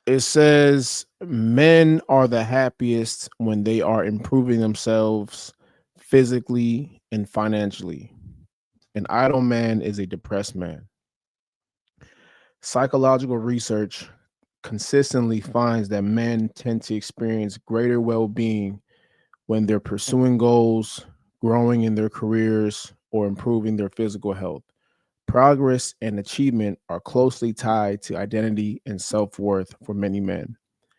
It says men are the happiest when they are improving themselves physically and financially. An idle man is a depressed man. Psychological research consistently finds that men tend to experience greater well being when they're pursuing goals, growing in their careers, or improving their physical health. Progress and achievement are closely tied to identity and self worth for many men,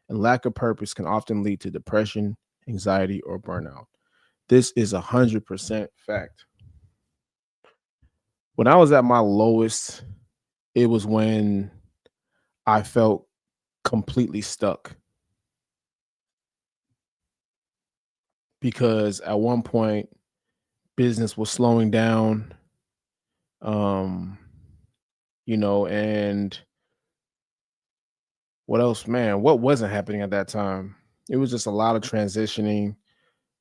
and lack of purpose can often lead to depression, anxiety, or burnout. This is 100% fact. When I was at my lowest, it was when I felt completely stuck because at one point business was slowing down, um, and what else, man? What wasn't happening at that time? It was just a lot of transitioning,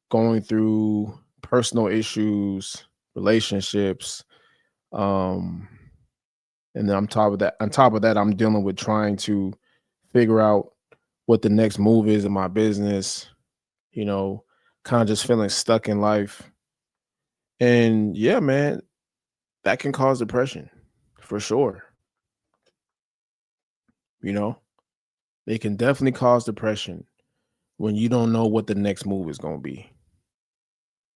going through personal issues, relationships, um, and then on top of that, I'm dealing with trying to figure out what the next move is in my business. You know, kind of just feeling stuck in life, and yeah, man, that can cause depression for sure. You know, they can definitely cause depression when you don't know what the next move is going to be,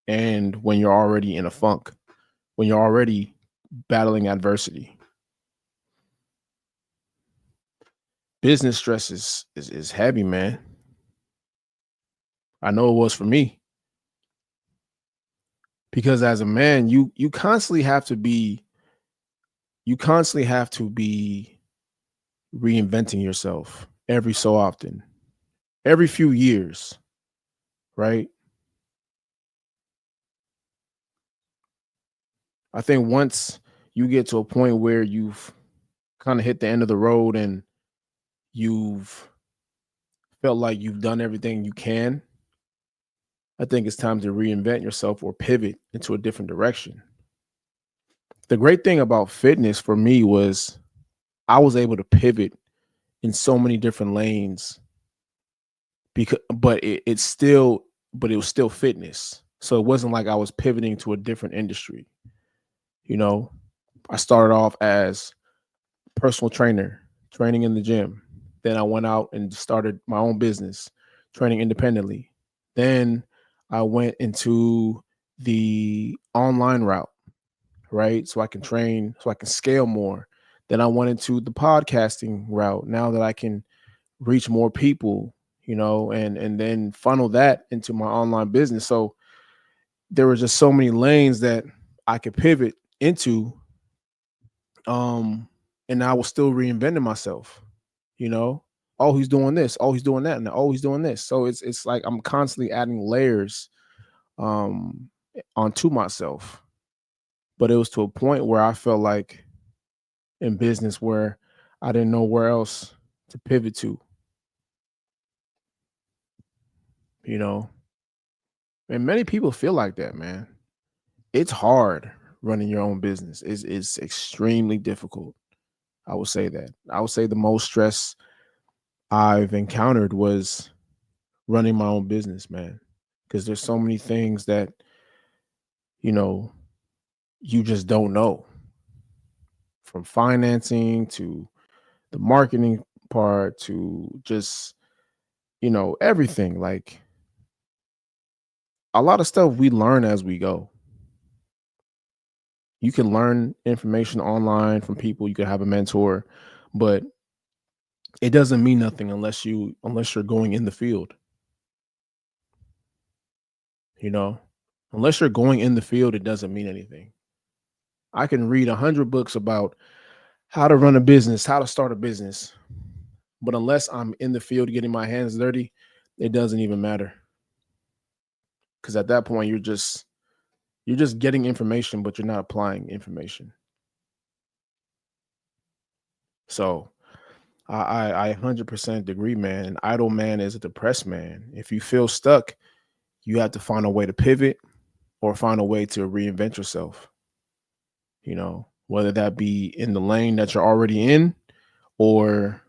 and when you're already in a funk, when you're already battling adversity. Business stress is heavy, man. I know it was for me because as a man, you constantly have to be reinventing yourself every so often, every few years, right? I think once you get to a point where you've kind of hit the end of the road and you've felt like you've done everything you can, I think it's time to reinvent yourself or pivot into a different direction. The great thing about fitness for me was I was able to pivot in so many different lanes because but it was still fitness. So it wasn't like I was pivoting to a different industry. You know, I started off as personal trainer, training in the gym. Then I went out and started my own business, training independently. Then I went into the online route, right? So I can train, so I can scale more. Then I went into the podcasting route. Now that I can reach more people, and then funnel that into my online business. So there were just so many lanes that I could pivot into, and I was still reinventing myself. You know, oh, he's doing this, oh, he's doing that, and oh, he's doing this. So it's like I'm constantly adding layers um onto myself. But it was to a point where I felt like in business where I didn't know where else to pivot to, you know. And many people feel like that, man. It's hard running your own business. It's extremely difficult. I would say that. I would say the most stress I've encountered was running my own business, man. Because there's so many things that, you know, you just don't know, from financing to the marketing part to just, everything. Like a lot of stuff we learn as we go. You can learn information online from people, you could have a mentor, but it doesn't mean nothing unless you're going in the field, you know? Unless you're going in the field, it doesn't mean anything. I can read 100 books about how to run a business, how to start a business, but unless I'm in the field getting my hands dirty, it doesn't even matter. Cuz at that point you're just getting information but you're not applying information. So, I 100% agree, man. An idle man is a depressed man. If you feel stuck, you have to find a way to pivot or find a way to reinvent yourself, whether that be in the lane that you're already in or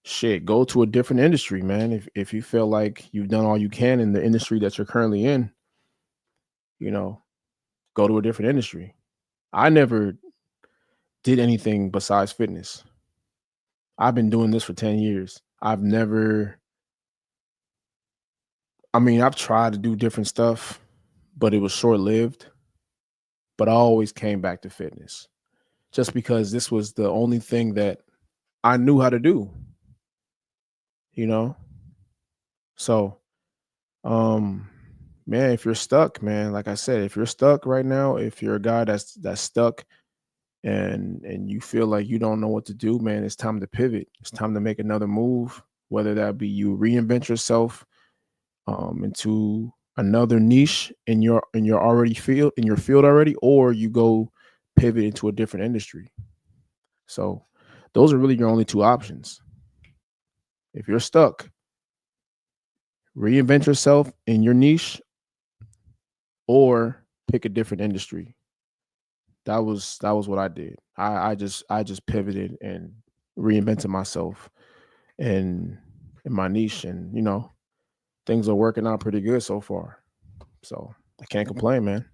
shit, go to a different industry, man. If you feel like you've done all you can in the industry that you're currently in, you know, go to a different industry. I never did anything besides fitness. I've been doing this for 10 years. I've never I mean, I've tried to do different stuff, but it was short-lived, but I always came back to fitness just because this was the only thing that I knew how to do, you know? So, um, man, if you're stuck, man, like I said, if you're stuck right now, if you're a guy that's stuck and you feel like you don't know what to do, man, it's time to pivot. It's time to make another move, whether that be you reinvent yourself into another niche in your field already, or you go pivot into a different industry. So those are really your only two options. If you're stuck, reinvent yourself in your niche or pick a different industry. That was what I did. I just pivoted and reinvented myself in in my niche, and things are working out pretty good so far. So I can't complain, man.